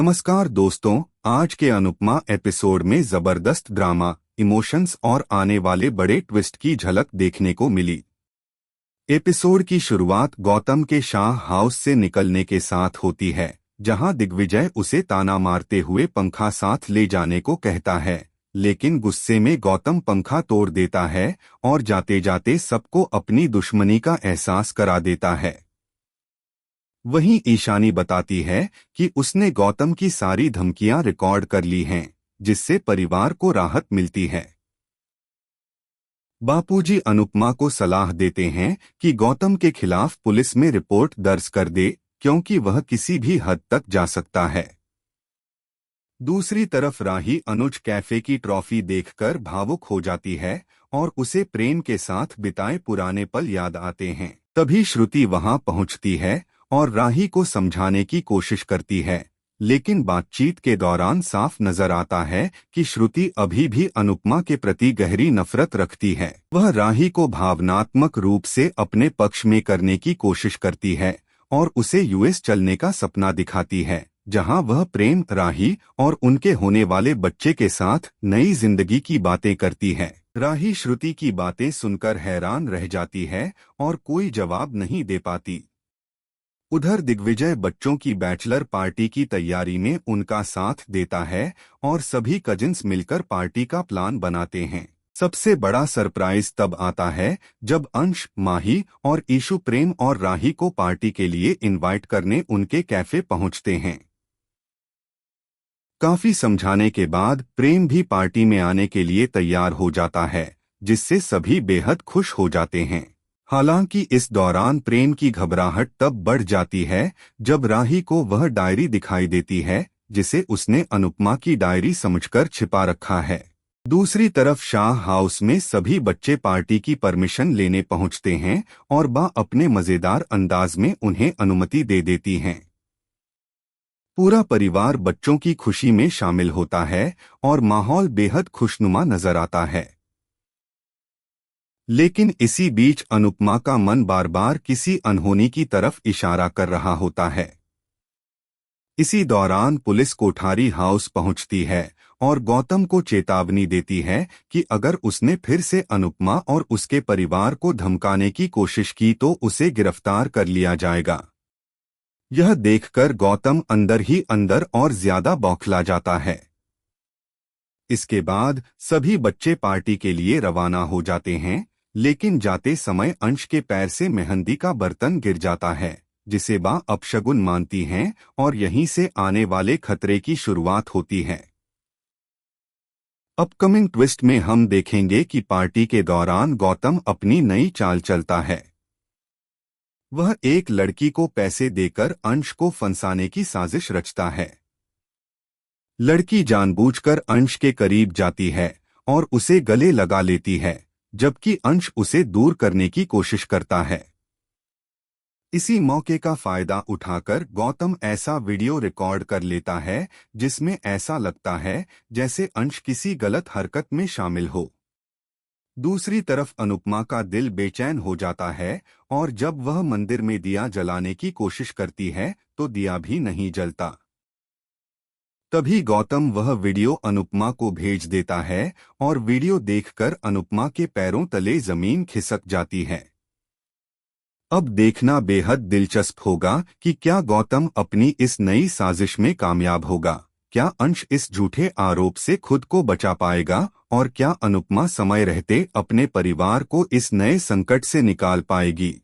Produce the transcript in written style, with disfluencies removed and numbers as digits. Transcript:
नमस्कार दोस्तों, आज के अनुपमा एपिसोड में जबरदस्त ड्रामा, इमोशंस और आने वाले बड़े ट्विस्ट की झलक देखने को मिली। एपिसोड की शुरुआत गौतम के शाह हाउस से निकलने के साथ होती है, जहां दिग्विजय उसे ताना मारते हुए पंखा साथ ले जाने को कहता है, लेकिन गुस्से में गौतम पंखा तोड़ देता है और जाते जाते सबको अपनी दुश्मनी का एहसास करा देता है। वहीं ईशानी बताती है कि उसने गौतम की सारी धमकियां रिकॉर्ड कर ली हैं, जिससे परिवार को राहत मिलती है। बापूजी अनुपमा को सलाह देते हैं कि गौतम के खिलाफ पुलिस में रिपोर्ट दर्ज कर दे, क्योंकि वह किसी भी हद तक जा सकता है। दूसरी तरफ राही अनुज कैफे की ट्रॉफी देखकर भावुक हो जाती है और उसे प्रेम के साथ बिताए पुराने पल याद आते हैं। तभी श्रुति वहां पहुंचती है और राही को समझाने की कोशिश करती है, लेकिन बातचीत के दौरान साफ नजर आता है कि श्रुति अभी भी अनुपमा के प्रति गहरी नफरत रखती है। वह राही को भावनात्मक रूप से अपने पक्ष में करने की कोशिश करती है और उसे यूएस चलने का सपना दिखाती है, जहां वह प्रेम, राही और उनके होने वाले बच्चे के साथ नई जिंदगी की बातें करती है। राही श्रुति की बातें सुनकर हैरान रह जाती है और कोई जवाब नहीं दे पाती। उधर दिग्विजय बच्चों की बैचलर पार्टी की तैयारी में उनका साथ देता है और सभी कजिन्स मिलकर पार्टी का प्लान बनाते हैं। सबसे बड़ा सरप्राइज तब आता है जब अंश, माही और ईशु प्रेम और राही को पार्टी के लिए इनवाइट करने उनके कैफे पहुंचते हैं। काफी समझाने के बाद प्रेम भी पार्टी में आने के लिए तैयार हो जाता है, जिससे सभी बेहद खुश हो जाते हैं। हालांकि इस दौरान प्रेम की घबराहट तब बढ़ जाती है जब राही को वह डायरी दिखाई देती है, जिसे उसने अनुपमा की डायरी समझकर छिपा रखा है। दूसरी तरफ शाह हाउस में सभी बच्चे पार्टी की परमिशन लेने पहुंचते हैं और बा अपने मजेदार अंदाज में उन्हें अनुमति दे देती हैं। पूरा परिवार बच्चों की खुशी में शामिल होता है और माहौल बेहद खुशनुमा नजर आता है। लेकिन इसी बीच अनुपमा का मन बार बार किसी अनहोनी की तरफ इशारा कर रहा होता है। इसी दौरान पुलिस कोठारी हाउस पहुंचती है और गौतम को चेतावनी देती है कि अगर उसने फिर से अनुपमा और उसके परिवार को धमकाने की कोशिश की तो उसे गिरफ्तार कर लिया जाएगा। यह देखकर गौतम अंदर ही अंदर और ज्यादा बौखला जाता है। इसके बाद सभी बच्चे पार्टी के लिए रवाना हो जाते हैं, लेकिन जाते समय अंश के पैर से मेहंदी का बर्तन गिर जाता है, जिसे बा अपशगुन मानती हैं और यहीं से आने वाले खतरे की शुरुआत होती है। अपकमिंग ट्विस्ट में हम देखेंगे कि पार्टी के दौरान गौतम अपनी नई चाल चलता है। वह एक लड़की को पैसे देकर अंश को फंसाने की साजिश रचता है। लड़की जानबूझकर अंश के करीब जाती है और उसे गले लगा लेती है, जबकि अंश उसे दूर करने की कोशिश करता है। इसी मौके का फायदा उठाकर गौतम ऐसा वीडियो रिकॉर्ड कर लेता है जिसमें ऐसा लगता है जैसे अंश किसी गलत हरकत में शामिल हो। दूसरी तरफ अनुपमा का दिल बेचैन हो जाता है और जब वह मंदिर में दिया जलाने की कोशिश करती है तो दिया भी नहीं जलता। तभी गौतम वह वीडियो अनुपमा को भेज देता है और वीडियो देखकर अनुपमा के पैरों तले जमीन खिसक जाती है। अब देखना बेहद दिलचस्प होगा कि क्या गौतम अपनी इस नई साजिश में कामयाब होगा। क्या अंश इस झूठे आरोप से खुद को बचा पाएगा और क्या अनुपमा समय रहते अपने परिवार को इस नए संकट से निकाल पाएगी।